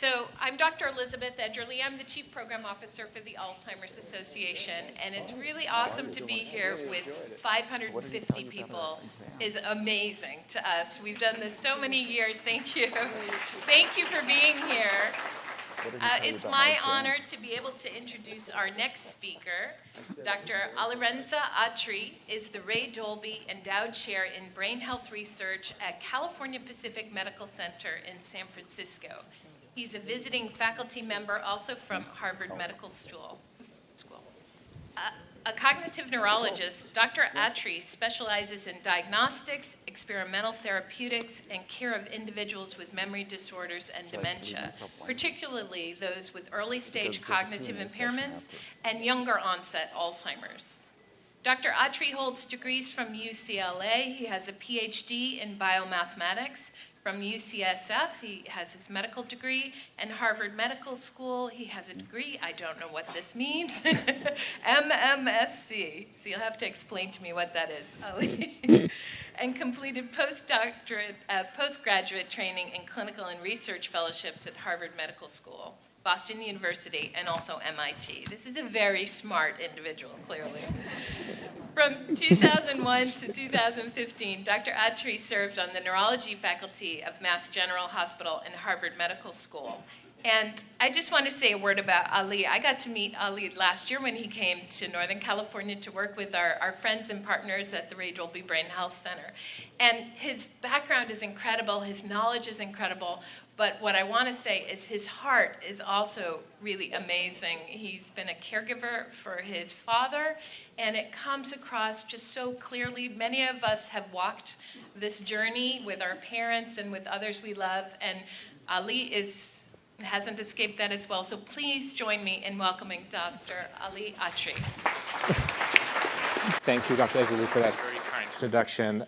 So I'm Dr. Elizabeth Edgerly. I'm the Chief Program Officer for the Alzheimer's Association, and it's really awesome to be here with 550 people. It's amazing to us. We've done this so many years. Thank you. Thank you for being here. It's my honor to be able to introduce our next speaker. Dr. Alireza Atri is the Ray Dolby Endowed Chair in Brain Health Research at California Pacific Medical Center in San Francisco. He's a visiting faculty member also from Harvard Medical School. A cognitive neurologist, Dr. Atri specializes in diagnostics, experimental therapeutics, and care of individuals with memory disorders and dementia, particularly those with early-stage cognitive impairments and younger onset Alzheimer's. Dr. Atri holds degrees from UCLA. He has a PhD in biomathematics. From UCSF, he has his medical degree, and Harvard Medical School, he has a degree, I don't know what this means, MMSC, so you'll have to explain to me what that is, Ali, and completed postgraduate training in clinical and research fellowships at Harvard Medical School, Boston University, and also MIT. This is a very smart individual, clearly. From 2001 to 2015, Dr. Atri served on the neurology faculty of Mass General Hospital and Harvard Medical School. And I just want to say a word about Ali. I got to meet Ali last year when he came to Northern California to work with our friends and partners at the Ray Dolby Brain Health Center. And his background is incredible, his knowledge is incredible, but what I want to say is his heart is also really amazing. He's been a caregiver for his father, and it comes across just so clearly. Many of us have walked this journey with our parents and with others we love, and Ali hasn't escaped that as well. So please join me in welcoming Dr. Ali Atri. Thank you, Dr. Edgerly, for that very kind introduction.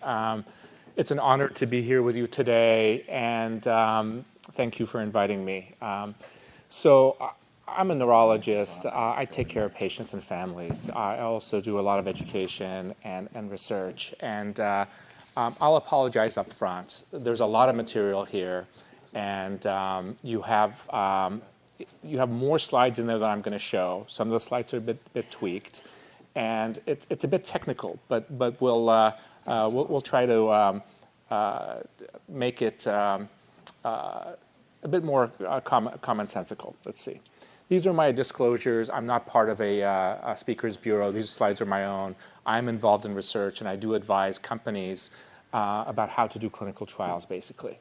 It's an honor to be here with you today, and thank you for inviting me. So I'm a neurologist. I take care of patients and families. I also do a lot of education and research, and I'll apologize up front. There's a lot of material here, and you have more slides in there than I'm going to show. Some of the slides are a bit tweaked, and it's a bit technical, but we'll try to make it a bit more commonsensical. Let's see. These are my disclosures. I'm not part of a speakers bureau. These slides are my own. I'm involved in research, and I do advise companies about how to do clinical trials, basically,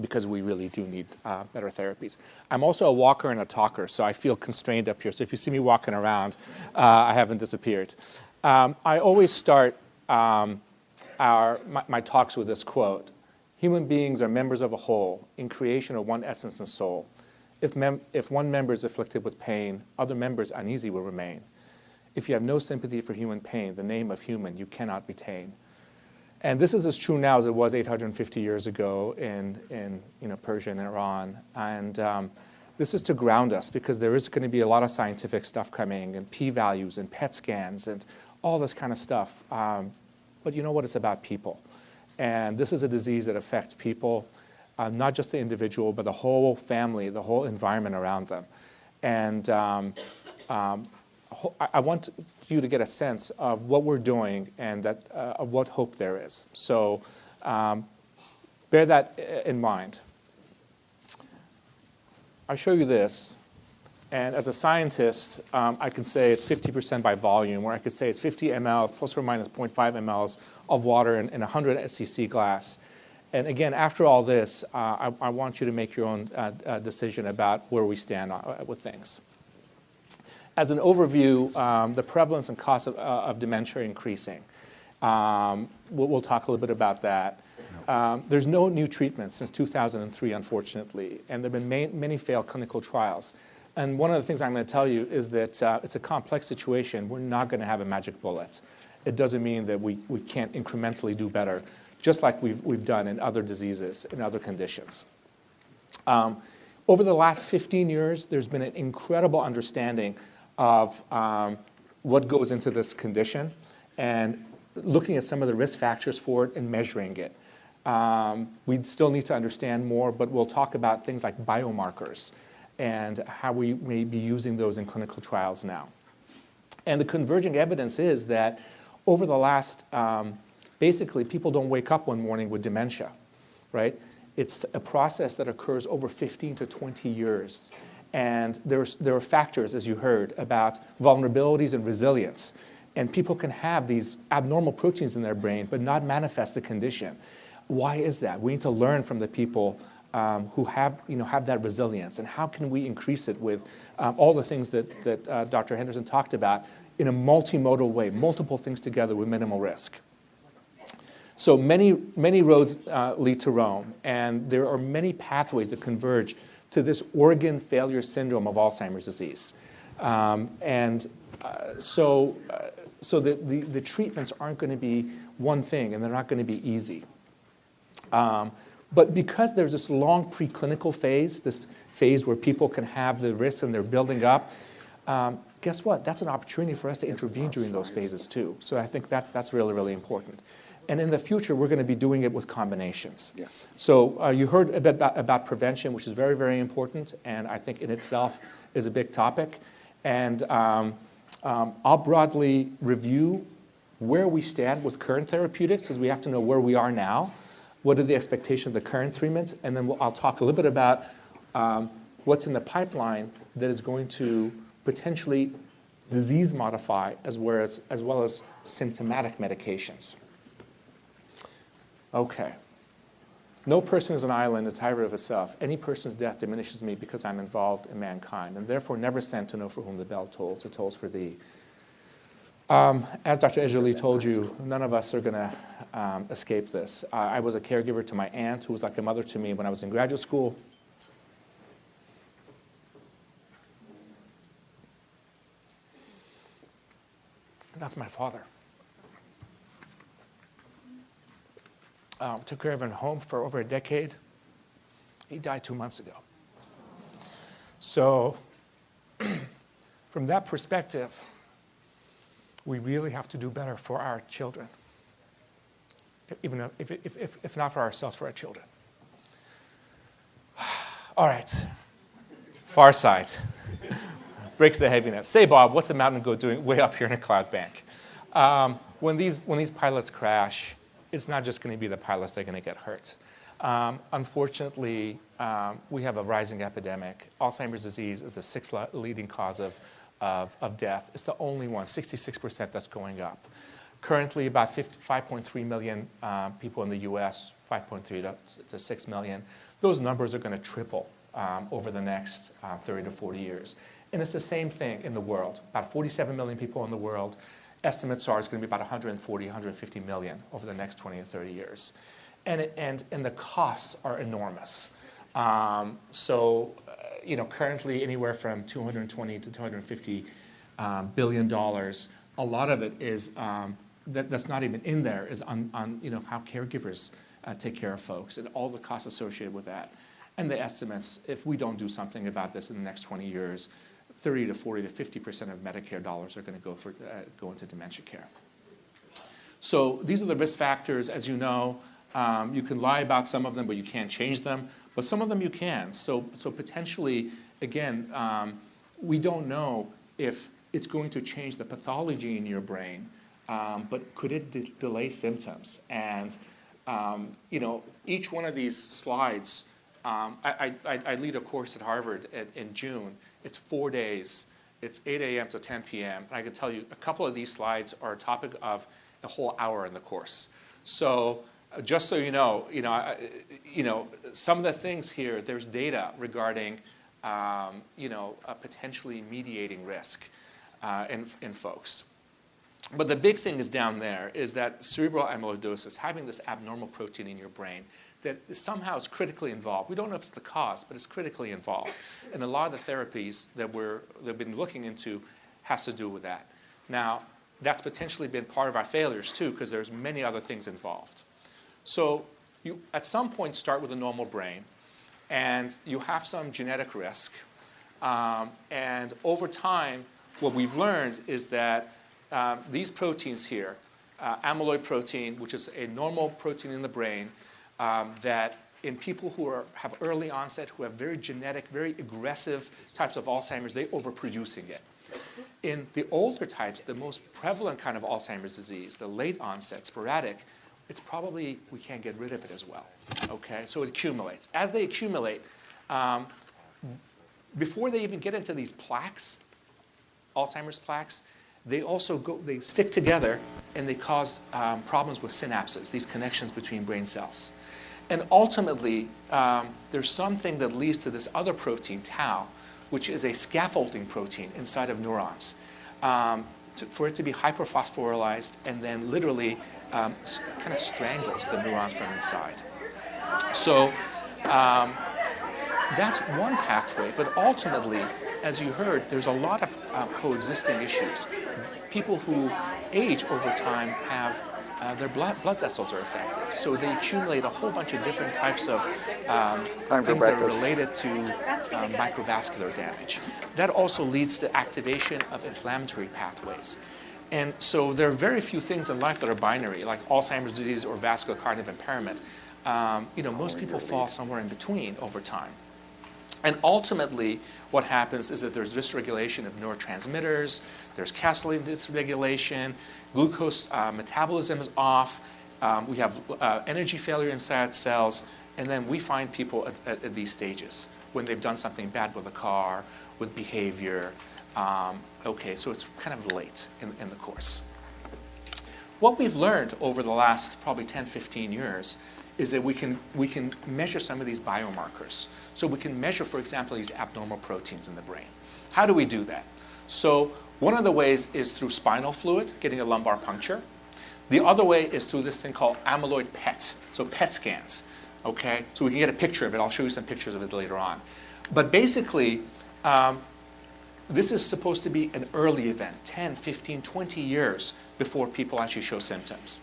because we really do need better therapies. I'm also a walker and a talker, so I feel constrained up here. So if you see me walking around, I haven't disappeared. I always start my talks with this quote: "Human beings are members of a whole, in creation of one essence and soul. If one member is afflicted with pain, other members uneasy will remain. If you have no sympathy for human pain, the name of human you cannot retain." And this is as true now as it was 850 years ago in Persia and Iran. And this is to ground us, because there is going to be a lot of scientific stuff coming, and p-values and PET scans and all this kind of stuff. But you know what? It's about people. And this is a disease that affects people, not just the individual, but the whole family, the whole environment around them. And I want you to get a sense of what we're doing and that of what hope there is. So bear that in mind. I show you this, and as a scientist, I can say it's 50% by volume, or I could say it's 50 mLs plus or minus 0.5 mLs of water in 100 SCC glass. And again, after all this, I want you to make your own decision about where we stand with things. As an overview, the prevalence and cost of dementia are increasing. We'll talk a little bit about that. There's no new treatments since 2003, unfortunately, and there have been many failed clinical trials. And one of the things I'm going to tell you is that it's a complex situation. We're not going to have a magic bullet. It doesn't mean that we can't incrementally do better, just like we've done in other diseases, in other conditions. Over the last 15 years, there's been an incredible understanding of what goes into this condition and looking at some of the risk factors for it and measuring it. We still need to understand more, but we'll talk about things like biomarkers and how we may be using those in clinical trials now. And the converging evidence is that over the last, basically, people don't wake up one morning with dementia, right? It's a process that occurs over 15 to 20 years. And there are factors, as you heard, about vulnerabilities and resilience. And people can have these abnormal proteins in their brain but not manifest the condition. Why is that? We need to learn from the people who have that resilience. And how can we increase it with all the things that Dr. Henderson talked about in a multimodal way, multiple things together with minimal risk. So many roads lead to Rome, and there are many pathways that converge to this organ failure syndrome of Alzheimer's disease. So the treatments aren't going to be one thing, and they're not going to be easy. But because there's this long preclinical phase, this phase where people can have the risks and they're building up, guess what? That's an opportunity for us to intervene during those phases too. So I think that's really, really important. And in the future, we're going to be doing it with combinations. Yes. So you heard a bit about prevention, which is very, very important, and I think in itself is a big topic. And I'll broadly review where we stand with current therapeutics, because we have to know where we are now. What are the expectations of the current treatments? And then I'll talk a little bit about what's in the pipeline that is going to potentially disease modify as well as symptomatic medications. Okay. No person is an island, a tyrant of itself. Any person's death diminishes me because I'm involved in mankind, and therefore never sent to know for whom the bell tolls. It tolls for thee. As Dr. Ejderli told you, none of us are going to escape this. I was a caregiver to my aunt, who was like a mother to me when I was in graduate school. That's my father. Took care of him at home for over a decade. He died 2 months ago. So from that perspective, we really have to do better for our children, even if not for ourselves, for our children. All right. Far side. Breaks the heaviness. Say, Bob, what's a mountain goat doing way up here in a cloud bank? When these pilots crash, it's not just going to be the pilots that are going to get hurt. Unfortunately, we have a rising epidemic. Alzheimer's disease is the sixth leading cause of death. It's the only one, 66% that's going up. Currently, about 5.3 million people in the US, 5.3 to 6 million. Those numbers are going to triple over the next 30 to 40 years. And it's the same thing in the world. About 47 million people in the world. Estimates are it's going to be about 140, 150 million over the next 20 or 30 years. And the costs are enormous. Currently anywhere from 220 to 250 billion dollars. A lot of it is that's not even in there is on how caregivers take care of folks and all the costs associated with that. And the estimates, if we don't do something about this in the next 20 years, 30 to 40 to 50% of Medicare dollars are going to go into dementia care. So these are the risk factors. As you know, you can lie about some of them, but you can't change them. But some of them you can. So potentially, again, we don't know if it's going to change the pathology in your brain, but could it delay symptoms? And each one of these slides, I lead a course at Harvard in June. It's 4 days. It's 8 a.m. to 10 p.m. And I can tell you a couple of these slides are a topic of a whole hour in the course. So just so you know, some of the things here, there's data regarding, potentially mediating risk in folks. But the big thing is down there is that cerebral amyloidosis, having this abnormal protein in your brain, that somehow is critically involved. We don't know if it's the cause, but it's critically involved. And a lot of the therapies that we've been looking into has to do with that. Now, that's potentially been part of our failures too, because there's many other things involved. So you, at some point, start with a normal brain, and you have some genetic risk. And over time, what we've learned is that these proteins here, amyloid protein, which is a normal protein in the brain, that in people who have early onset, who have very genetic, very aggressive types of Alzheimer's, they're overproducing it. In the older types, the most prevalent kind of Alzheimer's disease, the late onset, sporadic, it's probably we can't get rid of it as well, okay? So it accumulates. As they accumulate, before they even get into these plaques, Alzheimer's plaques, they stick together and they cause problems with synapses, these connections between brain cells. And ultimately, there's something that leads to this other protein, tau, which is a scaffolding protein inside of neurons, for it to be hyperphosphorylized and then literally kind of strangles the neurons from inside. So that's one pathway, but ultimately, as you heard, there's a lot of coexisting issues. People who age over time have their blood vessels are affected. So they accumulate a whole bunch of different types of things that are related to microvascular damage. That also leads to activation of inflammatory pathways. And so there are very few things in life that are binary, like Alzheimer's disease or vascular cognitive impairment. Most people fall somewhere in between over time. And ultimately, what happens is that there's dysregulation of neurotransmitters, there's cascade dysregulation, glucose metabolism is off, we have energy failure inside cells, and then we find people at these stages when they've done something bad with a car, with behavior. So it's kind of late in the course. What we've learned over the last probably 10, 15 years is that we can measure some of these biomarkers. So we can measure, for example, these abnormal proteins in the brain. How do we do that? So one of the ways is through spinal fluid, getting a lumbar puncture. The other way is through this thing called amyloid PET, so PET scans, okay? So we can get a picture of it. I'll show you some pictures of it later on. But basically, this is supposed to be an early event, 10, 15, 20 years before people actually show symptoms.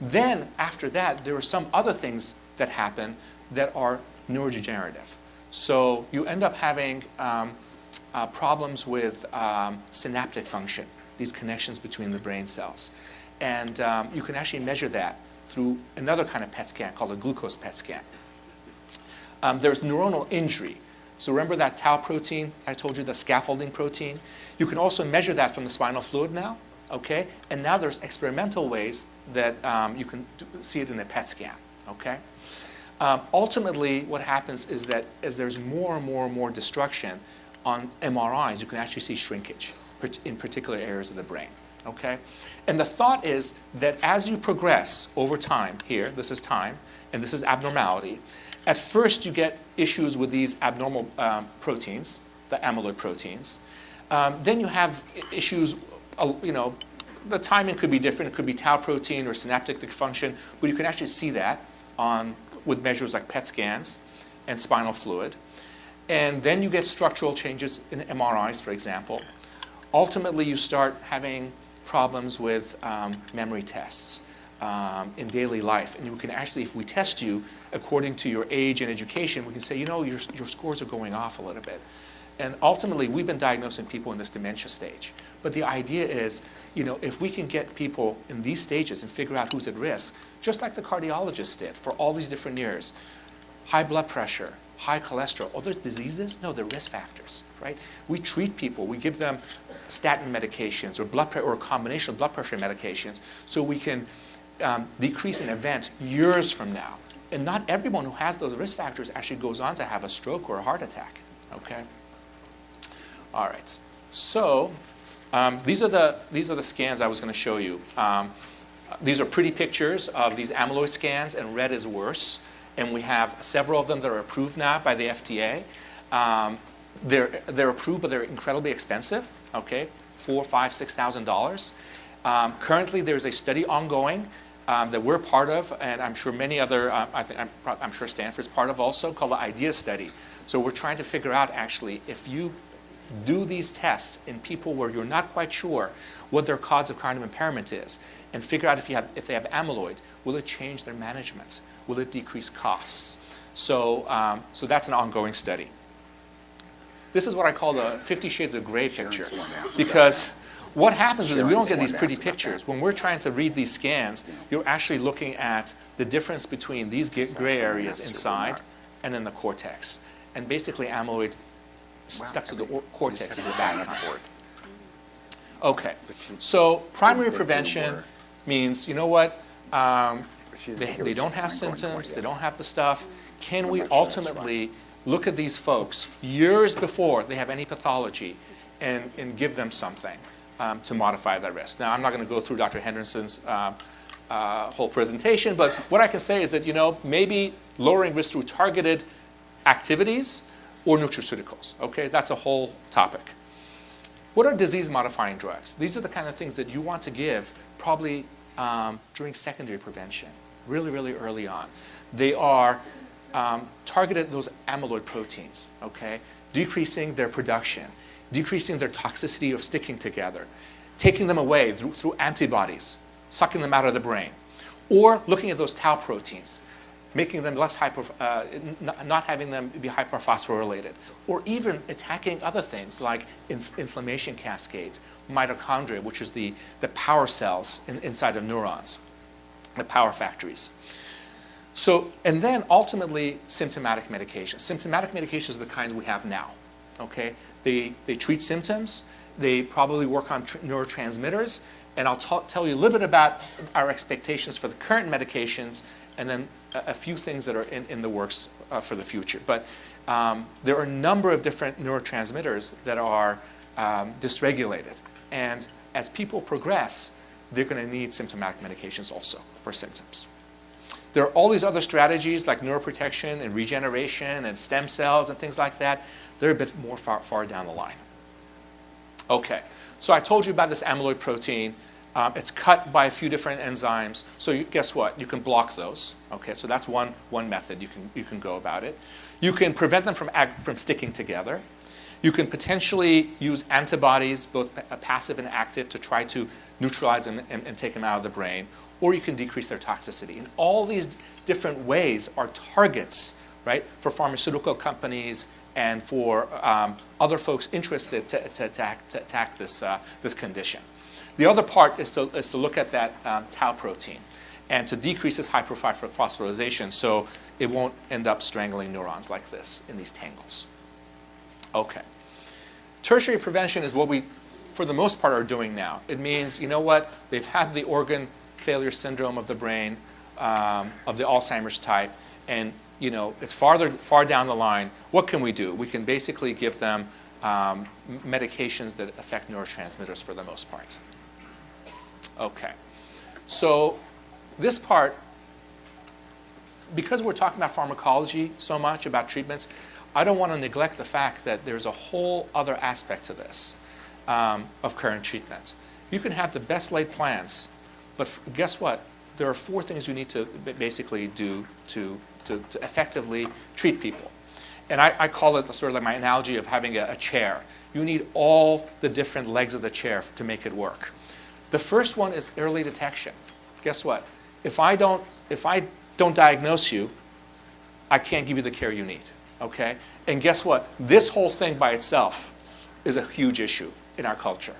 Then, after that, there are some other things that happen that are neurodegenerative. So you end up having problems with synaptic function, these connections between the brain cells. And you can actually measure that through another kind of PET scan called a glucose PET scan. There's neuronal injury. So remember that tau protein I told you, the scaffolding protein? You can also measure that from the spinal fluid now. Okay, and now there's experimental ways that you can see it in a PET scan. Okay, ultimately, what happens is that as there's more and more and more destruction on MRIs, you can actually see shrinkage in particular areas of the brain. Okay, and the thought is that as you progress over time, here, this is time, and this is abnormality. At first, you get issues with these abnormal proteins, the amyloid proteins. Then you have issues. The timing could be different. It could be tau protein or synaptic function, but you can actually see that with measures like PET scans and spinal fluid. And then you get structural changes in MRIs, for example. Ultimately, you start having problems with memory tests in daily life. And you can actually, if we test you according to your age and education, we can say, your scores are going off a little bit. And ultimately, we've been diagnosing people in this dementia stage. But the idea is, if we can get people in these stages and figure out who's at risk, just like the cardiologists did for all these different years, high blood pressure, high cholesterol, other diseases, no, they're risk factors, right? We treat people, we give them statin medications or a combination of blood pressure medications so we can decrease an event years from now. And not everyone who has those risk factors actually goes on to have a stroke or a heart attack, okay? All right, so these are the scans I was going to show you. These are pretty pictures of these amyloid scans, and red is worse. And we have several of them that are approved now by the FDA. They're approved, but they're incredibly expensive. Okay, $4,000, $5,000, $6,000. Currently, there's a study ongoing that we're part of, and I'm sure many other. I'm sure Stanford's part of also, called the IDEA study. So we're trying to figure out actually if you do these tests in people where you're not quite sure what their cause of cognitive impairment is, and figure out if they have amyloid, will it change their management? Will it decrease costs? So that's an ongoing study. This is what I call the 50 Shades of Gray picture, because what happens is that we don't get these pretty pictures. When we're trying to read these scans, you're actually looking at the difference between these gray areas inside and in the cortex. And basically amyloid stuck to the cortex is the bad kind. Okay, so primary prevention means, you know what, they don't have symptoms, they don't have the stuff. Can we ultimately look at these folks years before they have any pathology and give them something to modify their risk? Now, I'm not going to go through Dr. Henderson's whole presentation, but what I can say is that, you know, maybe lowering risk through targeted activities or nutraceuticals, okay? That's a whole topic. What are disease-modifying drugs? These are the kind of things that you want to give probably during secondary prevention, really, really early on. They are targeted at those amyloid proteins, okay? Decreasing their production, decreasing their toxicity of sticking together, taking them away through antibodies, sucking them out of the brain, or looking at those tau proteins, making them less not having them be hyperphosphorylated, or even attacking other things like inflammation cascades, mitochondria, which is the power cells inside of neurons, the power factories. So, and then ultimately symptomatic medications. Symptomatic medications are the kinds we have now, okay? They treat symptoms, they probably work on neurotransmitters, and I'll tell you a little bit about our expectations for the current medications, and then a few things that are in the works for the future. But there are a number of different neurotransmitters that are dysregulated. And as people progress, they're going to need symptomatic medications also for symptoms. There are all these other strategies like neuroprotection and regeneration and stem cells and things like that. They're a bit more far down the line. Okay, so I told you about this amyloid protein. It's cut by a few different enzymes. So guess what? You can block those. Okay, so that's one method you can go about it. You can prevent them from sticking together. You can potentially use antibodies, both passive and active, to try to neutralize them and take them out of the brain. Or you can decrease their toxicity. And all these different ways are targets, right, for pharmaceutical companies and for other folks interested to attack this condition. The other part is to look at that tau protein and to decrease its hyperphosphorylation so it won't end up strangling neurons like this in these tangles. Okay. Tertiary prevention is what we, for the most part, are doing now. It means, you know what, they've had the organ failure syndrome of the brain, of the Alzheimer's type, and you know, it's far down the line. What can we do? We can basically give them medications that affect neurotransmitters for the most part. Okay, so this part, because we're talking about pharmacology so much, about treatments, I don't want to neglect the fact that there's a whole other aspect to this of current treatment. You can have the best laid plans, but guess what? There are 4 things you need to basically do to effectively treat people. And I call it sort of like my analogy of having a chair. You need all the different legs of the chair to make it work. The first one is early detection. Guess what? If I don't diagnose you, I can't give you the care you need. Okay? And guess what? This whole thing by itself is a huge issue in our culture.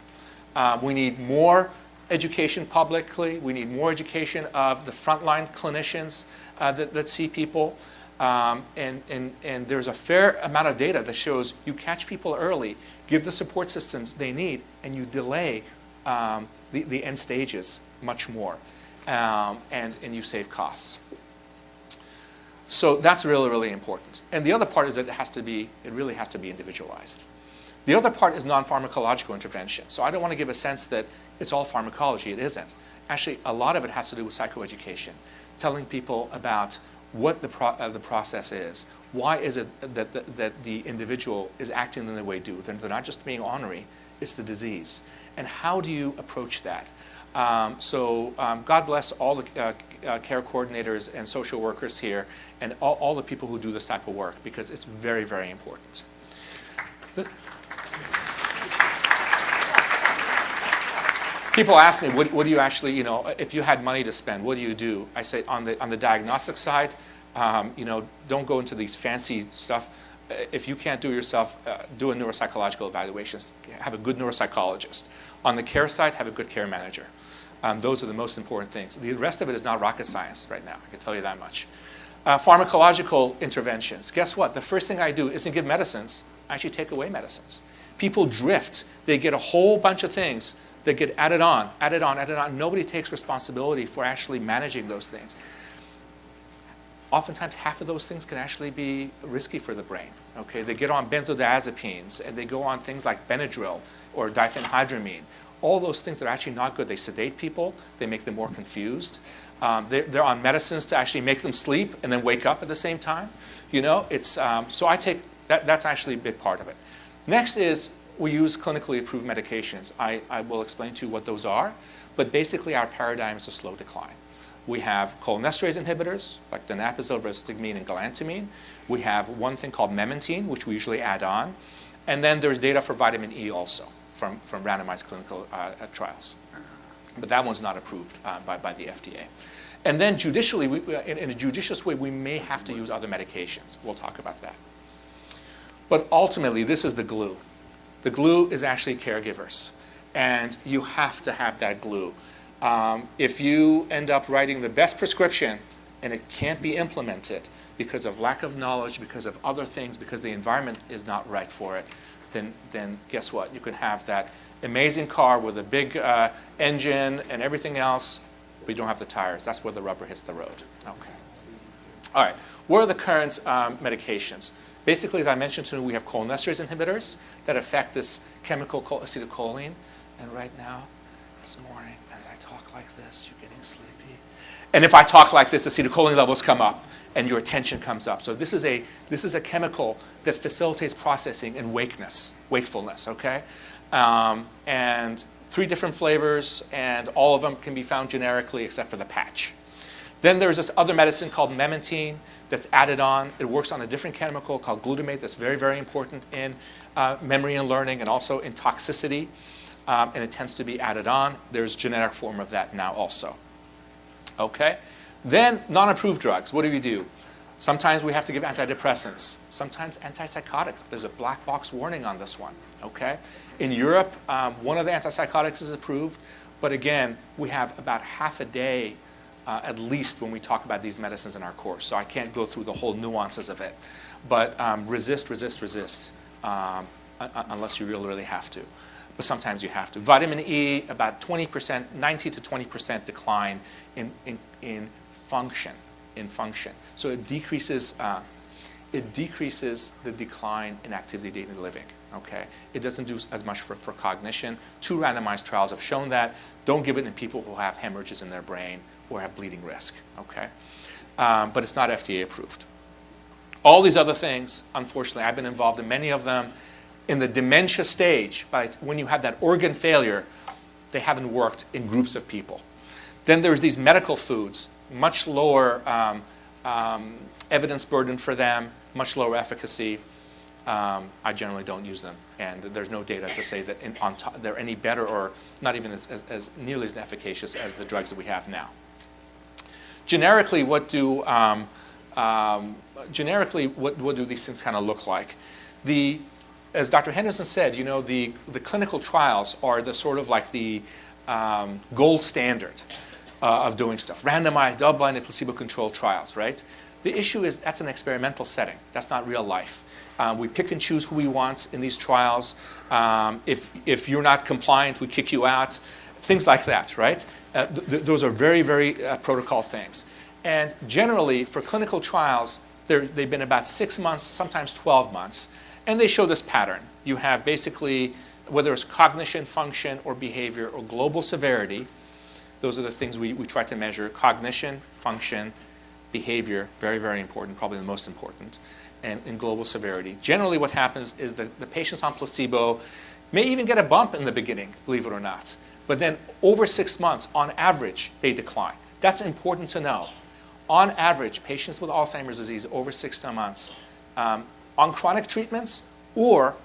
We need more education publicly. We need more education of the frontline clinicians that see people. And there's a fair amount of data that shows you catch people early, give the support systems they need, and you delay the end stages much more, and you save costs. So that's really, really important. And the other part is that it really has to be individualized. The other part is non-pharmacological intervention. So I don't want to give a sense that it's all pharmacology. It isn't. Actually, a lot of it has to do with psychoeducation, telling people about what the process is. Why is it that the individual is acting in the way they do? They're not just being ornery, it's the disease. And how do you approach that? God bless all the care coordinators and social workers here and all the people who do this type of work, because it's very, very important. People ask me, what do you actually, if you had money to spend, what do you do? I say on the diagnostic side, don't go into these fancy stuff. If you can't do it yourself, do a neuropsychological evaluation. Have a good neuropsychologist. On the care side, have a good care manager. Those are the most important things. The rest of it is not rocket science right now, I can tell you that much. Pharmacological interventions. Guess what? The first thing I do isn't give medicines. I actually take away medicines. People drift. They get a whole bunch of things that get added on, added on, added on. Nobody takes responsibility for actually managing those things. Oftentimes, half of those things can actually be risky for the brain. Okay, they get on benzodiazepines, and they go on things like Benadryl or diphenhydramine. All those things that are actually not good. They sedate people. They make them more confused. They're on medicines to actually make them sleep and then wake up at the same time. You know, it's so I take that. That's actually a big part of it. Next is we use clinically approved medications. I will explain to you what those are, but basically our paradigm is a slow decline. We have cholinesterase inhibitors, like donepezil, rivastigmine, and galantamine. We have one thing called memantine, which we usually add on. And then there's data for vitamin E also from randomized clinical trials. But that one's not approved by the FDA. And then judicially, in a judicious way, we may have to use other medications. We'll talk about that. But ultimately, this is the glue. The glue is actually caregivers. And you have to have that glue. If you end up writing the best prescription and it can't be implemented because of lack of knowledge, because of other things, because the environment is not right for it, then guess what? You can have that amazing car with a big engine and everything else, but you don't have the tires. That's where the rubber hits the road. Okay. All right. What are the current medications? Basically, as I mentioned to you, we have cholinesterase inhibitors that affect this chemical called acetylcholine. And right now, this morning, like this, you're getting sleepy. And if I talk like this, the acetylcholine levels come up and your attention comes up. So this is a chemical that facilitates processing and wakefulness, okay? And 3 different flavors, and all of them can be found generically except for the patch. Then there's this other medicine called memantine that's added on. It works on a different chemical called glutamate that's very, very important in memory and learning and also in toxicity. And it tends to be added on. There's generic form of that now also. Okay? Then non-approved drugs. What do we do? Sometimes we have to give antidepressants. Sometimes antipsychotics. There's a black box warning on this one. Okay? In Europe, one of the antipsychotics is approved. But again, we have about half a day at least when we talk about these medicines in our course. So I can't go through the whole nuances of it. But resist, unless you really, really have to. But sometimes you have to. Vitamin E, about 20%, 90 to 20% decline in function. So it decreases the decline in activity of daily living. Okay, it doesn't do as much for cognition. 2 randomized trials have shown that. Don't give it in people who have hemorrhages in their brain or have bleeding risk. Okay, but it's not FDA approved. All these other things, unfortunately, I've been involved in many of them. In the dementia stage, when you have that organ failure, they haven't worked in groups of people. Then there's these medical foods, much lower evidence burden for them, much lower efficacy. I generally don't use them, and there's no data to say that they're any better or not even as nearly as efficacious as the drugs that we have now. Generically, what do these things kind of look like? As Dr. Henderson said, you know, the clinical trials are the sort of like the gold standard of doing stuff. Randomized, double-blinded, placebo-controlled trials, right? The issue is that's an experimental setting. That's not real life. We pick and choose who we want in these trials. If you're not compliant, we kick you out. Things like that, right? Those are very, very protocol things. And generally, for clinical trials, they've been about 6 months, sometimes 12 months. And they show this pattern. You have basically, whether it's cognition, function, or behavior, or global severity, those are the things we try to measure. Cognition, function, behavior, very, very important, probably the most important, and in global severity. Generally what happens is that the patients on placebo may even get a bump in the beginning, believe it or not. But then over 6 months, on average, they decline. That's important to know. On average, patients with Alzheimer's disease over 6 months, on chronic treatments or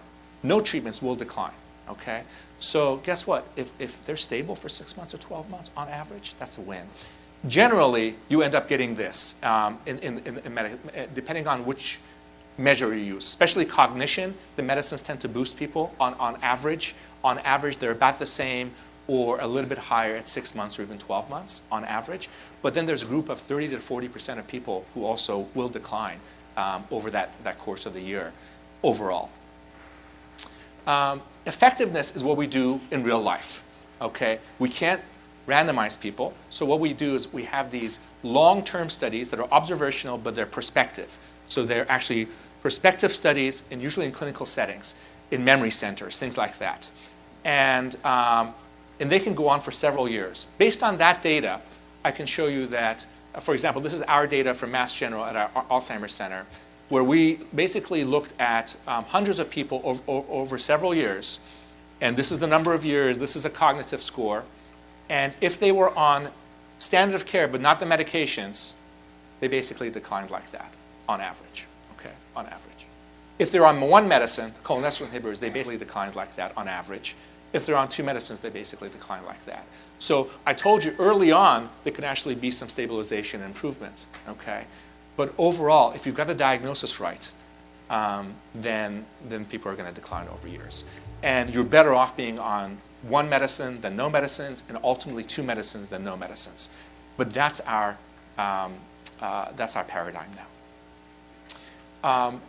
no treatments will decline, okay? So guess what? If they're stable for 6 months or 12 months on average, that's a win. Generally, you end up getting this, depending on which measure you use. Especially cognition, the medicines tend to boost people on average. On average, they're about the same or a little bit higher at 6 months or even 12 months on average. But then there's a group of 30 to 40% of people who also will decline over that course of the year overall. Effectiveness is what we do in real life, okay? We can't randomize people, so what we do is we have these long-term studies that are observational, but they're prospective. So they're actually prospective studies, and usually in clinical settings, in memory centers, things like that. And they can go on for several years. Based on that data, I can show you that, for example, this is our data from Mass General at our Alzheimer's Center, where we basically looked at hundreds of people over several years. And this is the number of years, this is a cognitive score. And if they were on standard of care but not the medications, they basically declined like that on average, okay, on average. If they're on one medicine, cholinesterase inhibitors, they basically declined like that on average. If they're on two medicines, they basically decline like that. So I told you early on there can actually be some stabilization and improvement, okay? But overall, if you've got the diagnosis right, then people are going to decline over years. And you're better off being on one medicine than no medicines, and ultimately two medicines than no medicines. But that's our paradigm now.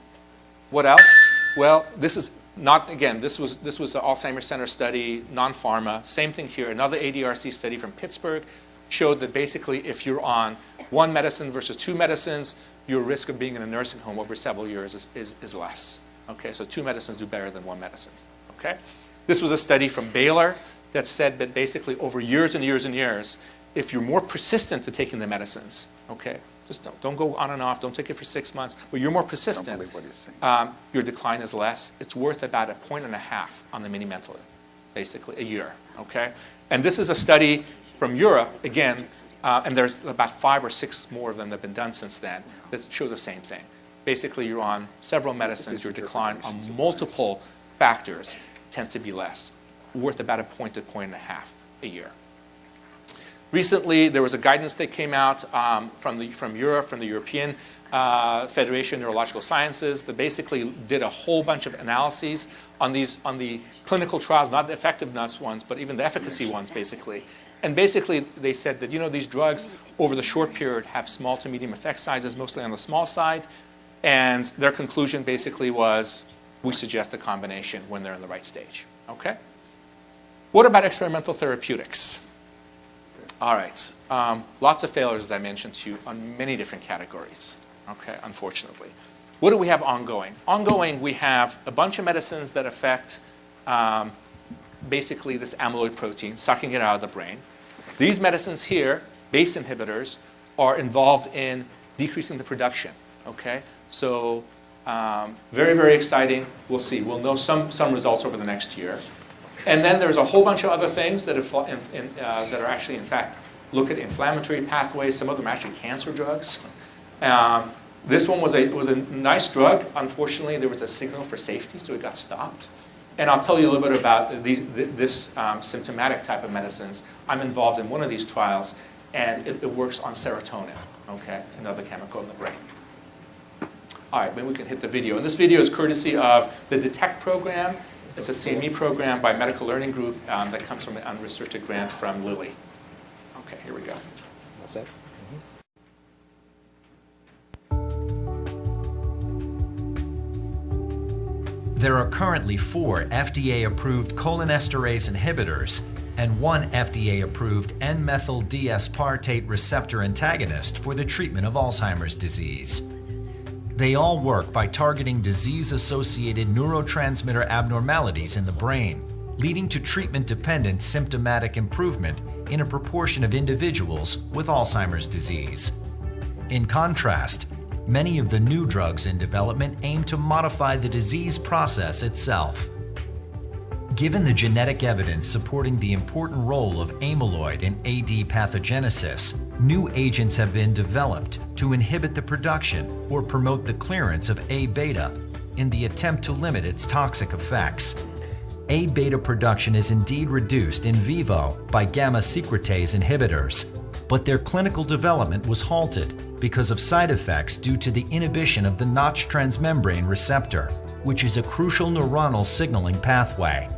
What else? Well, this is not, again, this was the Alzheimer's Center study, non-pharma. Same thing here. Another ADRC study from Pittsburgh showed that basically if you're on one medicine versus two medicines, your risk of being in a nursing home over several years is less. Okay, so two medicines do better than one medicine. Okay? This was a study from Baylor that said that basically over years and years and years, if you're more persistent to taking the medicines, okay, just don't go on and off, don't take it for 6 months, but you're more persistent, Don't believe what he's saying. your decline is less. It's worth about 1.5 points on the mini-mental, basically, a year, okay? And this is a study from Europe, again, and there's about 5 or 6 more of them that have been done since then that show the same thing. Basically, you're on several medicines, your decline on multiple factors tends to be less, worth about 1 point to 1.5 points a year. Recently, there was a guidance that came out from Europe, from the European Federation of Neurological Sciences, that basically did a whole bunch of analyses on the clinical trials, not the effectiveness ones, but even the efficacy ones, basically. And basically, they said that, these drugs, over the short period, have small to medium effect sizes, mostly on the small side. And their conclusion basically was, we suggest a combination when they're in the right stage, okay? What about experimental therapeutics? All right, lots of failures, as I mentioned to you, on many different categories, okay, unfortunately. What do we have ongoing? Ongoing, we have a bunch of medicines that affect basically this amyloid protein, sucking it out of the brain. These medicines here, BACE inhibitors, are involved in decreasing the production, okay? So very, very exciting. We'll see. We'll know some results over the next year. And then there's a whole bunch of other things that are actually, in fact, look at inflammatory pathways. Some of them are actually cancer drugs. This one was a nice drug. Unfortunately, there was a signal for safety, so it got stopped. And I'll tell you a little bit about this symptomatic type of medicines. I'm involved in one of these trials, and it works on serotonin, okay, another chemical in the brain. All right, maybe we can hit the video. And this video is courtesy of the DETECT program. It's a CME program by Medical Learning Group that comes from an unrestricted grant from Lilly. Okay, here we go. That's it. There are currently 4 FDA-approved cholinesterase inhibitors and 1 FDA-approved N-methyl D-aspartate receptor antagonist for the treatment of Alzheimer's disease. They all work by targeting disease-associated neurotransmitter abnormalities in the brain, leading to treatment-dependent symptomatic improvement in a proportion of individuals with Alzheimer's disease. In contrast, many of the new drugs in development aim to modify the disease process itself. Given the genetic evidence supporting the important role of amyloid in AD pathogenesis, new agents have been developed to inhibit the production or promote the clearance of A-beta in the attempt to limit its toxic effects. A-beta production is indeed reduced in vivo by gamma secretase inhibitors. but their clinical development was halted because of side effects due to the inhibition of the Notch transmembrane receptor, which is a crucial neuronal signaling pathway.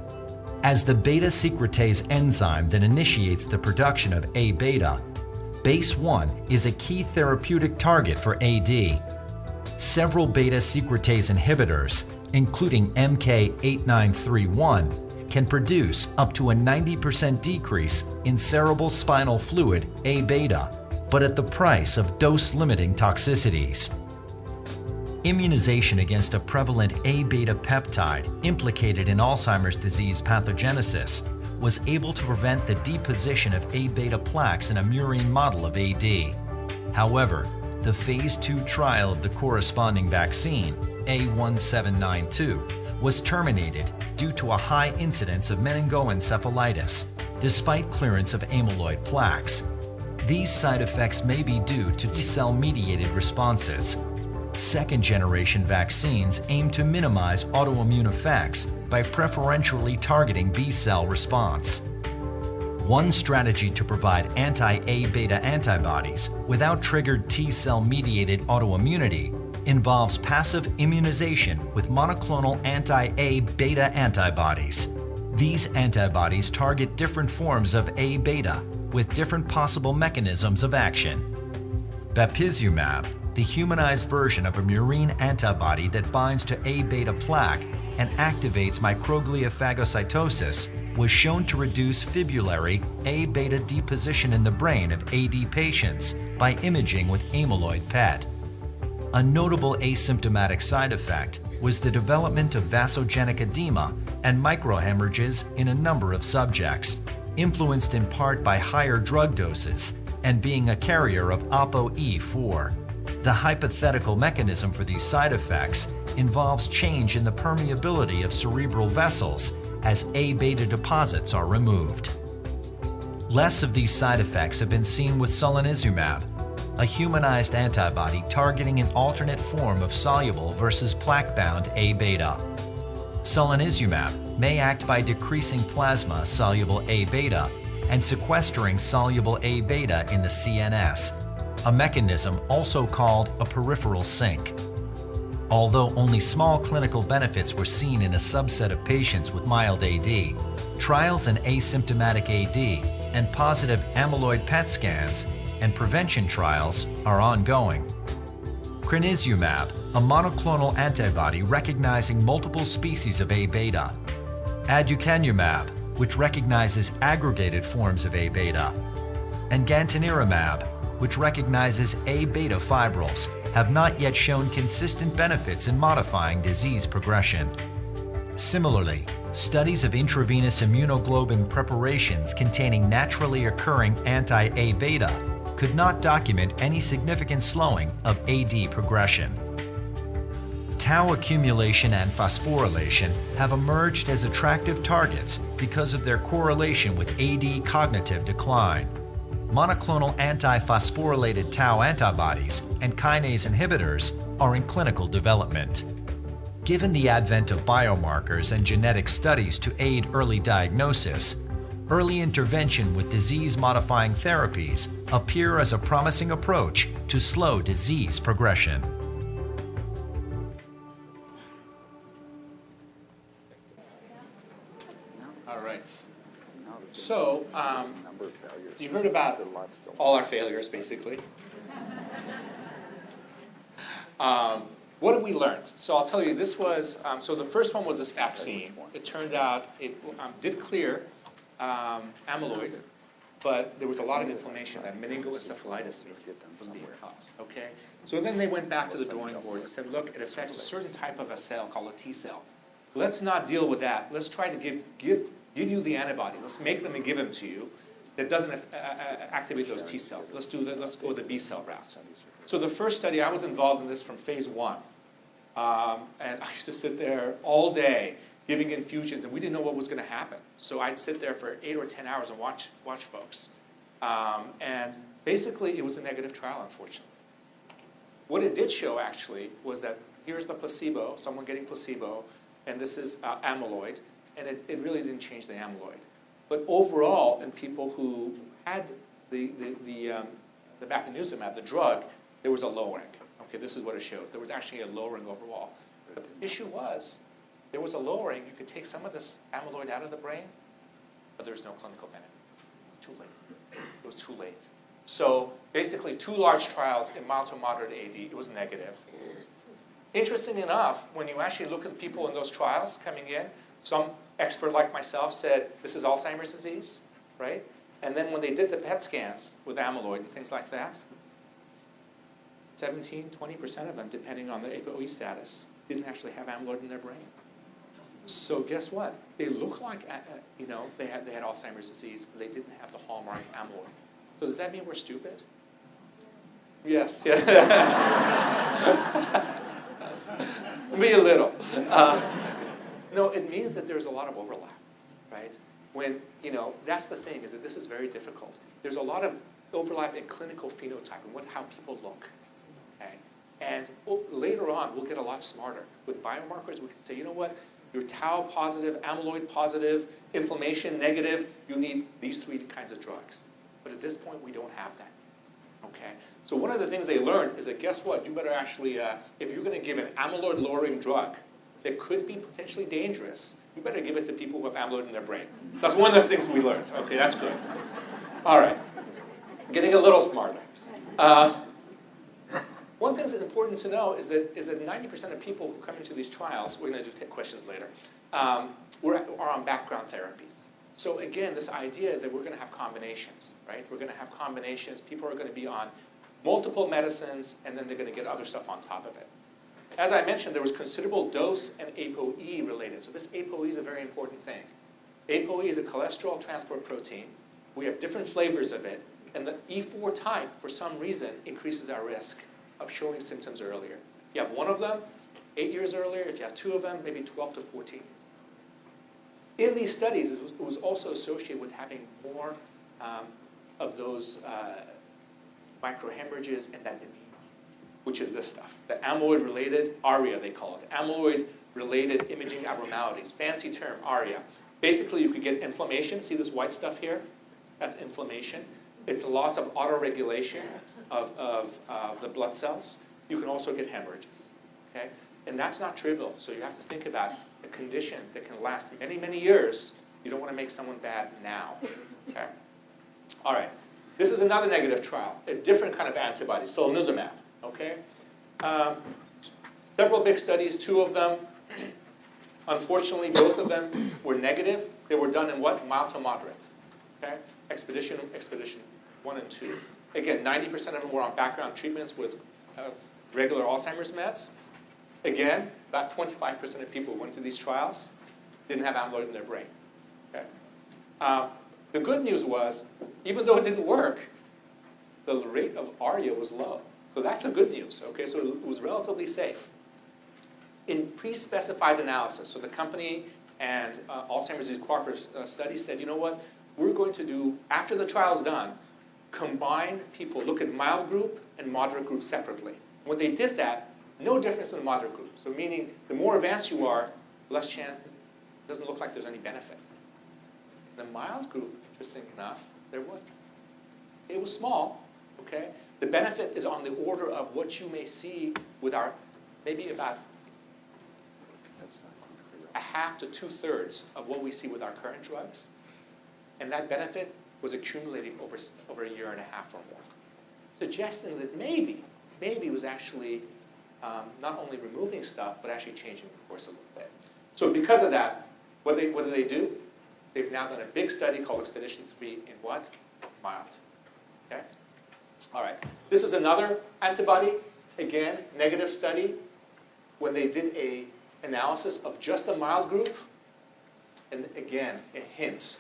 As the beta secretase enzyme that initiates the production of A-beta, BACE1 is a key therapeutic target for AD. Several beta secretase inhibitors, including MK-8931, can produce up to a 90% decrease in cerebrospinal fluid A-beta, but at the price of dose-limiting toxicities. Immunization against a prevalent A-beta peptide implicated in Alzheimer's disease pathogenesis was able to prevent the deposition of A-beta plaques in a murine model of AD. However, the phase 2 trial of the corresponding vaccine, A1792, was terminated due to a high incidence of meningoencephalitis, despite clearance of amyloid plaques. These side effects may be due to T-cell-mediated responses. Second-generation vaccines aim to minimize autoimmune effects by preferentially targeting B-cell response. One strategy to provide anti-A-beta antibodies without triggered T-cell-mediated autoimmunity involves passive immunization with monoclonal anti-A-beta antibodies. These antibodies target different forms of A-beta with different possible mechanisms of action. Bapizumab, the humanized version of a murine antibody that binds to A-beta plaque and activates microglia phagocytosis, was shown to reduce fibrillary A-beta deposition in the brain of AD patients by imaging with amyloid PET. A notable asymptomatic side effect was the development of vasogenic edema and microhemorrhages in a number of subjects, influenced in part by higher drug doses and being a carrier of ApoE4. The hypothetical mechanism for these side effects involves change in the permeability of cerebral vessels as A-beta deposits are removed. Less of these side effects have been seen with solanezumab, a humanized antibody targeting an alternate form of soluble versus plaque-bound A-beta. Solanezumab may act by decreasing plasma soluble A-beta and sequestering soluble A-beta in the CNS, a mechanism also called a peripheral sink. Although only small clinical benefits were seen in a subset of patients with mild AD, trials in asymptomatic AD and positive amyloid PET scans and prevention trials are ongoing. Crenizumab, a monoclonal antibody recognizing multiple species of A-beta. Aducanumab, which recognizes aggregated forms of A-beta. And gantenerumab, which recognizes A-beta fibrils, have not yet shown consistent benefits in modifying disease progression. Similarly, studies of intravenous immunoglobulin preparations containing naturally occurring anti-A-beta could not document any significant slowing of AD progression. Tau accumulation and phosphorylation have emerged as attractive targets because of their correlation with AD cognitive decline. Monoclonal anti-phosphorylated tau antibodies and kinase inhibitors are in clinical development. Given the advent of biomarkers and genetic studies to aid early diagnosis, early intervention with disease-modifying therapies appear as a promising approach to slow disease progression. All right. So, you heard about all our failures, basically. What have we learned? So I'll tell you, this was, so the first one was this vaccine. It turned out it did clear amyloid, but there was a lot of inflammation, that meningoencephalitis was being caused, okay? So then they went back to the drawing board and said, look, it affects a certain type of a cell called a T cell. Let's not deal with that. Let's try to give you the antibody. Let's make them and give them to you that doesn't activate those T cells. Let's go the B cell route. So the first study, I was involved in this from phase 1. And I used to sit there all day giving infusions, and we didn't know what was going to happen. So I'd sit there for 8 or 10 hours and watch folks. And basically, it was a negative trial, unfortunately. What it did show, actually, was that here's the placebo, someone getting placebo, and this is amyloid, and it really didn't change the amyloid. But overall, in people who had the bapineuzumab, the drug, there was a lowering. Okay, this is what it showed. There was actually a lowering overall. But the issue was, there was a lowering. You could take some of this amyloid out of the brain, but there's no clinical benefit. It was too late. It was too late. So basically, 2 large trials in mild to moderate AD, it was negative. Interesting enough, when you actually look at the people in those trials coming in, some expert like myself said, this is Alzheimer's disease, right? And then when they did the PET scans with amyloid and things like that, 17, 20% of them, depending on their ApoE status, didn't actually have amyloid in their brain. So guess what? They look like, they had Alzheimer's disease, but they didn't have the hallmark amyloid. So does that mean we're stupid? Yes. Yeah. Me a little. No, it means that there's a lot of overlap, right? When, that's the thing, is that this is very difficult. There's a lot of overlap in clinical phenotype and how people look, okay? And later on, we'll get a lot smarter. With biomarkers, we can say, you know what? You're tau positive, amyloid positive, inflammation negative, you need these 3 kinds of drugs. But at this point, we don't have that, okay? So one of the things they learned is that, guess what? You better actually, if you're going to give an amyloid-lowering drug that could be potentially dangerous, you better give it to people who have amyloid in their brain. That's one of the things we learned. Okay, that's good. All right, getting a little smarter. One thing that's important to know is that 90% of people who come into these trials, we're going to do questions later, are on background therapies. So again, this idea that we're going to have combinations, right? We're going to have combinations. People are going to be on multiple medicines, and then they're going to get other stuff on top of it. As I mentioned, there was considerable dose and ApoE related. So this ApoE is a very important thing. ApoE is a cholesterol transport protein. We have different flavors of it. And the E4 type, for some reason, increases our risk of showing symptoms earlier. If you have 1 of them, 8 years earlier. If you have 2 of them, maybe 12 to 14. In these studies, it was also associated with having more of those microhemorrhages and that edema, which is this stuff. The amyloid-related ARIA, they call it. Amyloid-related imaging abnormalities. Fancy term, ARIA. Basically, you could get inflammation. See this white stuff here? That's inflammation. It's a loss of autoregulation of the blood cells. You can also get hemorrhages, okay? And that's not trivial. So you have to think about a condition that can last many, many years. You don't want to make someone bad now, okay? All right. This is another negative trial, a different kind of antibody, solanezumab, okay? Several big studies, 2 of them. Unfortunately, both of them were negative. They were done in what? Mild to moderate, okay? Expedition 1 and 2. Again, 90% of them were on background treatments with regular Alzheimer's meds. Again, about 25% of people who went to these trials didn't have amyloid in their brain, okay? The good news was, even though it didn't work, the rate of ARIA was low. So that's a good news, okay? So it was relatively safe. In pre-specified analysis, so the company and Alzheimer's Disease Cooperative Study said, you know what? We're going to do, after the trial's done, combine people, look at mild group and moderate group separately. When they did that, no difference in the moderate group. So meaning, the more advanced you are, less chance, it doesn't look like there's any benefit. The mild group, interesting enough, there wasn't. It was small, okay? The benefit is on the order of what you may see with our, maybe about a half to 2/3 of what we see with our current drugs. And that benefit was accumulating over a year and a half or more, suggesting that maybe it was actually not only removing stuff, but actually changing the course a little bit. So because of that, what do they do? They've now done a big study called Expedition 3 in what? Mild. Okay? All right. This is another antibody. Again, negative study. When they did an analysis of just the mild group, and again, a hint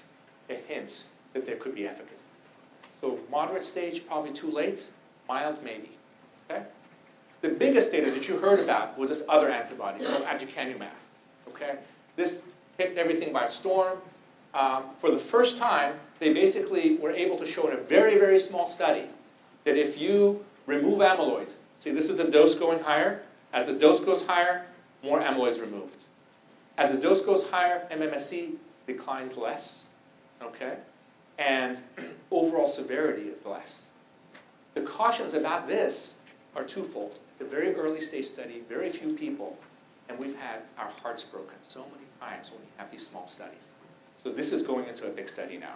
that there could be efficacy. So moderate stage, probably too late. Mild, maybe. Okay? The biggest data that you heard about was this other antibody called aducanumab. Okay? This hit everything by storm. For the first time, they basically were able to show in a very, very small study that if you remove amyloid, see this is the dose going higher. As the dose goes higher, more amyloid is removed. As the dose goes higher, MMSE declines less. Okay? and overall severity is less. The cautions about this are twofold. It's a very early stage study, very few people, and we've had our hearts broken so many times when we have these small studies. So this is going into a big study now.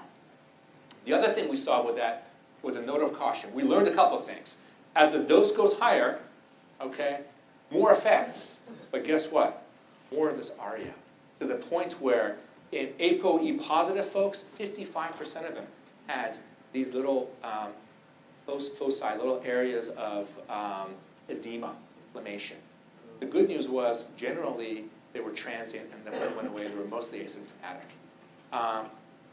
The other thing we saw with that was a note of caution. We learned a couple of things. As the dose goes higher, okay, more effects, but guess what? More of this ARIA, to the point where in ApoE positive folks, 55% of them had these little foci, little areas of edema, inflammation. The good news was generally they were transient and then went away. They were mostly asymptomatic.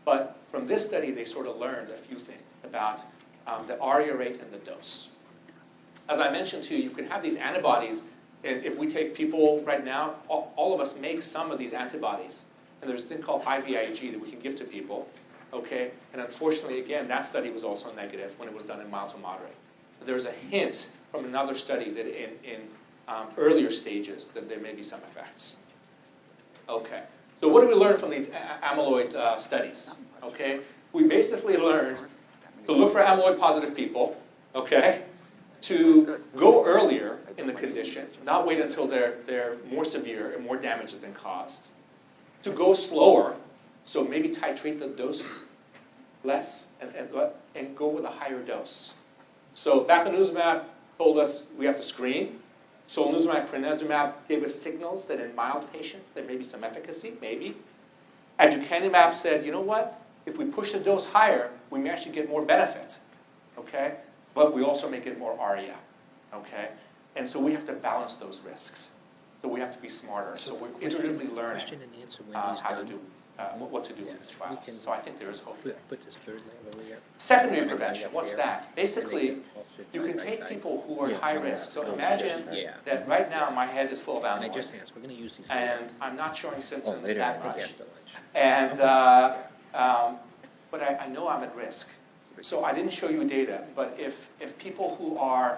But from this study, they sort of learned a few things about the ARIA rate and the dose. As I mentioned to you, you can have these antibodies, and if we take people right now, all of us make some of these antibodies. And there's a thing called IVIG that we can give to people, okay? And unfortunately, again, that study was also negative when it was done in mild to moderate. But there's a hint from another study that in earlier stages that there may be some effects. Okay, so what did we learn from these amyloid studies? Okay, we basically learned to look for amyloid positive people, okay? To go earlier in the condition, not wait until they're more severe and more damage has been caused. To go slower, so maybe titrate the dose less and go with a higher dose. So bapineuzumab told us we have to screen. Solanezumab, crenezumab gave us signals that in mild patients there may be some efficacy, maybe. Aducanumab said, you know what? If we push the dose higher, we may actually get more benefit, okay? But we also may get more ARIA, okay? And so we have to balance those risks. So we have to be smarter. So we're iteratively learning how to do, what to do with these trials. So I think there is hope there. Secondary prevention, what's that? Basically, you can take people who are high risk. So imagine that right now my head is full of amyloid, and I'm not showing symptoms that much. And, but I know I'm at risk. So I didn't show you data, but if people who are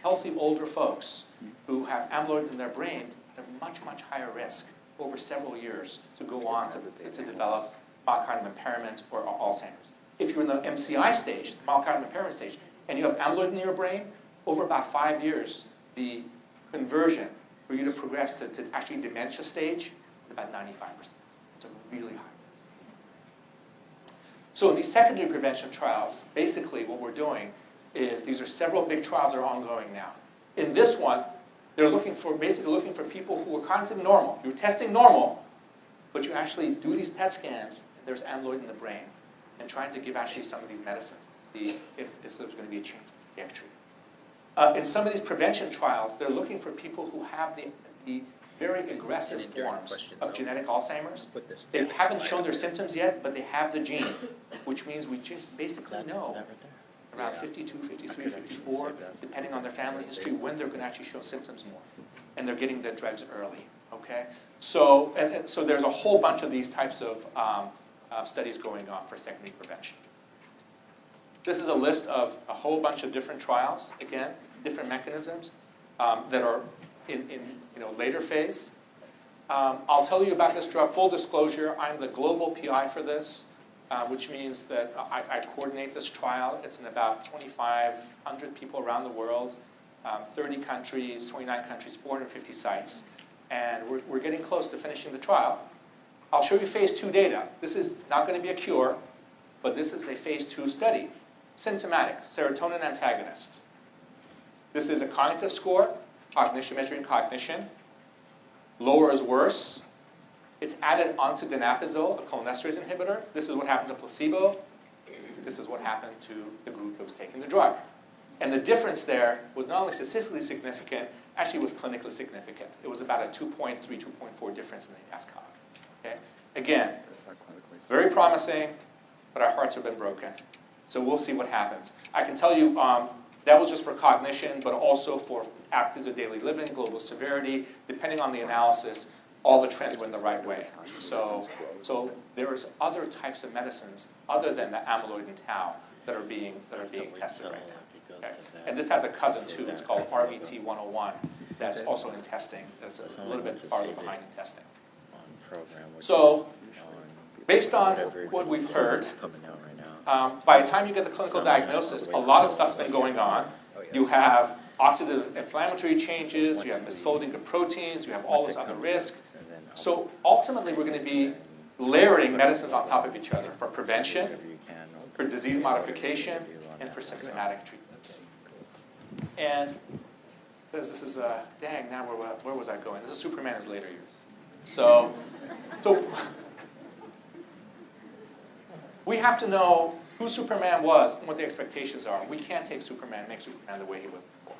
healthy older folks who have amyloid in their brain, they're much, much higher risk over several years to go on to develop mild cognitive impairment or Alzheimer's. If you're in the MCI stage, mild cognitive impairment stage, and you have amyloid in your brain, over about 5 years, the conversion for you to progress to actually dementia stage is about 95%. It's a really high risk. So in these secondary prevention trials, basically what we're doing is these are several big trials that are ongoing now. In this one, they're basically looking for people who are cognitively normal. You're testing normal, but you actually do these PET scans, and there's amyloid in the brain, and trying to give actually some of these medicines to see if there's going to be a change in trajectory. In some of these prevention trials, they're looking for people who have the very aggressive forms of genetic Alzheimer's. They haven't shown their symptoms yet, but they have the gene, which means we just basically know around 52, 53, 54, depending on their family history, when they're going to actually show symptoms more. And they're getting their drugs early, okay? So, and so there's a whole bunch of these types of studies going on for secondary prevention. This is a list of a whole bunch of different trials, again, different mechanisms that are in later phase. I'll tell you about this drug. Full disclosure, I'm the global PI for this. Which means that I coordinate this trial. It's in about 2,500 people around the world, 30 countries, 29 countries, 450 sites. And we're getting close to finishing the trial. I'll show you phase 2 data. This is not going to be a cure, but this is a phase 2 study. Symptomatic, serotonin antagonist. This is a cognitive score, cognition, measuring cognition. Lower is worse. It's added onto donepezil, a cholinesterase inhibitor. This is what happened to placebo. This is what happened to the group that was taking the drug. And the difference there was not only statistically significant, actually was clinically significant. It was about a 2.3, 2.4 difference in the ASCOG. Okay? Again, very promising, but our hearts have been broken. So we'll see what happens. I can tell you that was just for cognition, but also for activities of daily living, global severity, depending on the analysis. All the trends went the right way. So there's other types of medicines other than the amyloid and tau that are being tested right now. Okay? And this has a cousin too. It's called RVT-101. That's also in testing. That's a little bit farther behind in testing. So based on what we've heard, by the time you get the clinical diagnosis, a lot of stuff's been going on. You have oxidative inflammatory changes, you have misfolding of proteins, you have all this other risk. So ultimately, we're going to be layering medicines on top of each other for prevention, for disease modification, and for symptomatic treatments. And this is, dang, now where was I going? This is Superman's later years. So we have to know who Superman was and what the expectations are. We can't take Superman and make Superman the way he was before.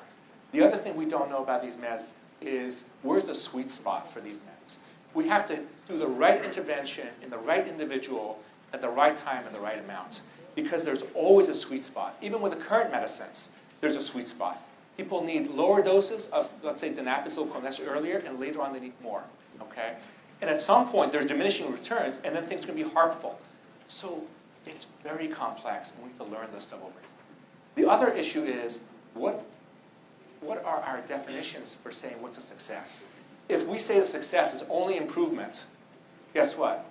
The other thing we don't know about these meds is where's the sweet spot for these meds. We have to do the right intervention in the right individual at the right time and the right amount, because there's always a sweet spot. Even with the current medicines, there's a sweet spot. People need lower doses of, let's say, donepezil, cholinesterase earlier, and later on they need more, okay? And at some point, there's diminishing returns, and then things are going to be harmful. So it's very complex, and we need to learn this stuff over time. The other issue is, what are our definitions for saying what's a success? If we say the success is only improvement, guess what?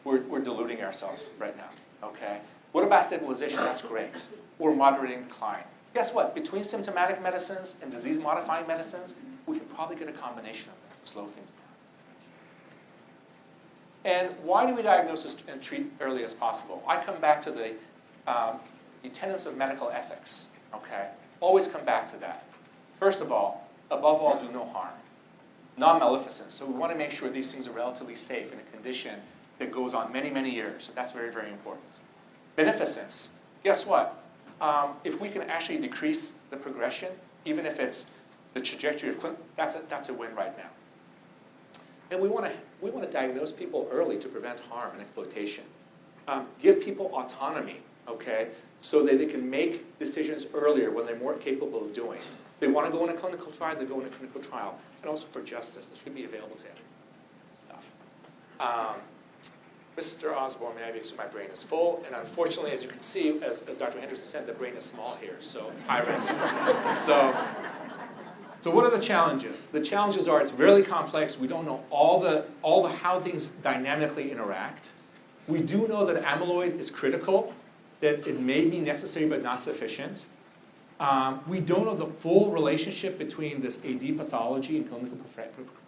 We're deluding ourselves right now, okay? What about stabilization? That's great. Or moderating decline. Guess what? Between symptomatic medicines and disease-modifying medicines, we can probably get a combination of them to slow things down. And why do we diagnose and treat early as possible? I come back to the tenets of medical ethics, okay? Always come back to that. First of all, above all, do no harm. Non-maleficence. So we want to make sure these things are relatively safe in a condition that goes on many, many years. So that's very, very important. Beneficence. Guess what? If we can actually decrease the progression, even if it's the trajectory of clinical, that's a win right now. And we want to diagnose people early to prevent harm and exploitation. Give people autonomy, okay, so that they can make decisions earlier when they're more capable of doing. If they want to go in a clinical trial, they go in a clinical trial. And also for justice, this should be available to everyone. Stuff. Mr. Osborne, may I be, so my brain is full, and unfortunately, as you can see, as Dr. Henderson said, the brain is small here, so high risk. So what are the challenges? The challenges are it's really complex. We don't know all the how things dynamically interact. We do know that amyloid is critical, that it may be necessary but not sufficient. We don't know the full relationship between this AD pathology and clinical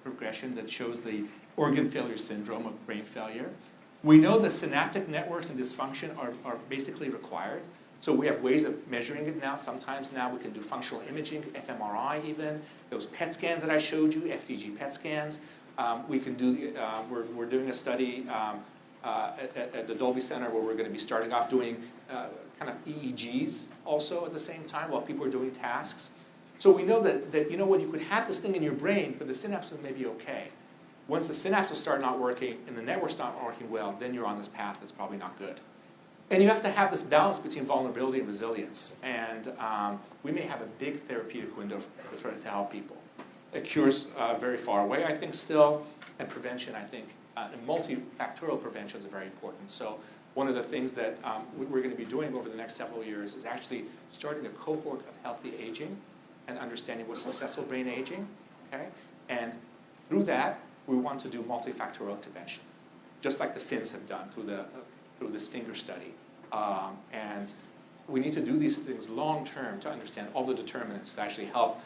progression that shows the organ failure syndrome of brain failure. We know that synaptic networks and dysfunction are basically required. So we have ways of measuring it now. Sometimes now we can do functional imaging, fMRI even. Those PET scans that I showed you, FDG PET scans. We can do, we're doing a study at the Dolby Center where we're going to be starting off doing kind of EEGs also at the same time while people are doing tasks. So we know that you know what, you could have this thing in your brain, but the synapses may be okay. Once the synapses start not working and the networks start not working well, then you're on this path that's probably not good. And you have to have this balance between vulnerability and resilience. And we may have a big therapeutic window to help people. It cures very far away, I think, still. And prevention, I think, and multifactorial prevention is very important. So one of the things that we're going to be doing over the next several years is actually starting a cohort of healthy aging and understanding what's successful brain aging. Okay? And through that, we want to do multifactorial interventions, just like the Finns have done through this finger study. And we need to do these things long term to understand all the determinants to actually help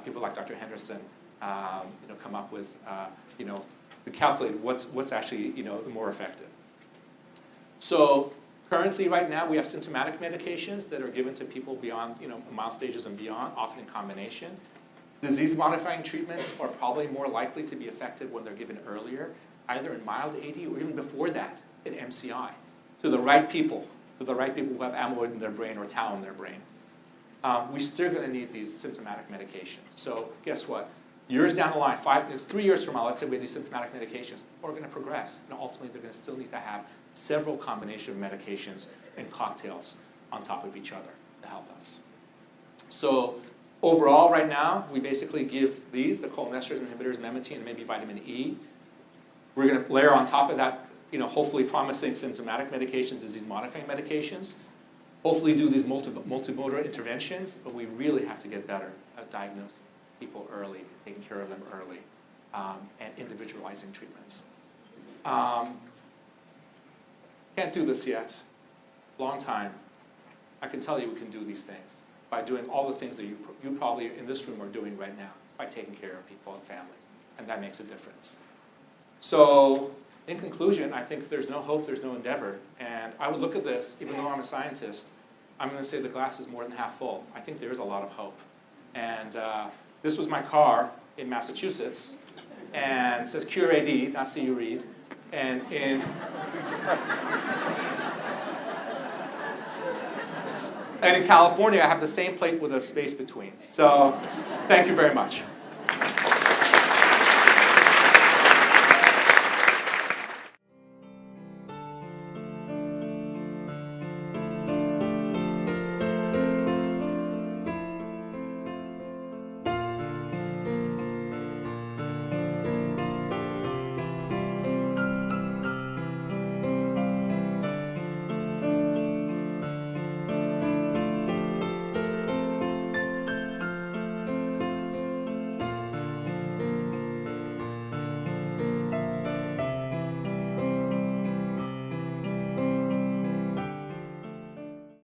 people like Dr. Henderson come up with to calculate what's actually more effective. So currently, right now, we have symptomatic medications that are given to people beyond mild stages and beyond, often in combination. Disease-modifying treatments are probably more likely to be effective when they're given earlier, either in mild AD or even before that in MCI, to the right people who have amyloid in their brain or tau in their brain. We're still going to need these symptomatic medications. So guess what? Years down the line, 3 years from now, let's say we have these symptomatic medications, are going to progress. And ultimately, they're going to still need to have several combinations of medications and cocktails on top of each other to help us. So overall, right now, we basically give these, the cholinesterase inhibitors, memantine, and maybe vitamin E. We're going to layer on top of that, hopefully promising symptomatic medications, disease-modifying medications. Hopefully do these multimodal interventions, but we really have to get better at diagnosing people early, taking care of them early, and individualizing treatments. Can't do this yet. Long time. I can tell you we can do these things by doing all the things that you probably in this room are doing right now, by taking care of people and families, and that makes a difference. So, in conclusion, I think if there's no hope, there's no endeavor, and I would look at this, even though I'm a scientist, I'm going to say the glass is more than half full. I think there is a lot of hope. And this was my car in Massachusetts, and it says Cure AD, not see you read, and in California, I have the same plate with a space between. So, thank you very much.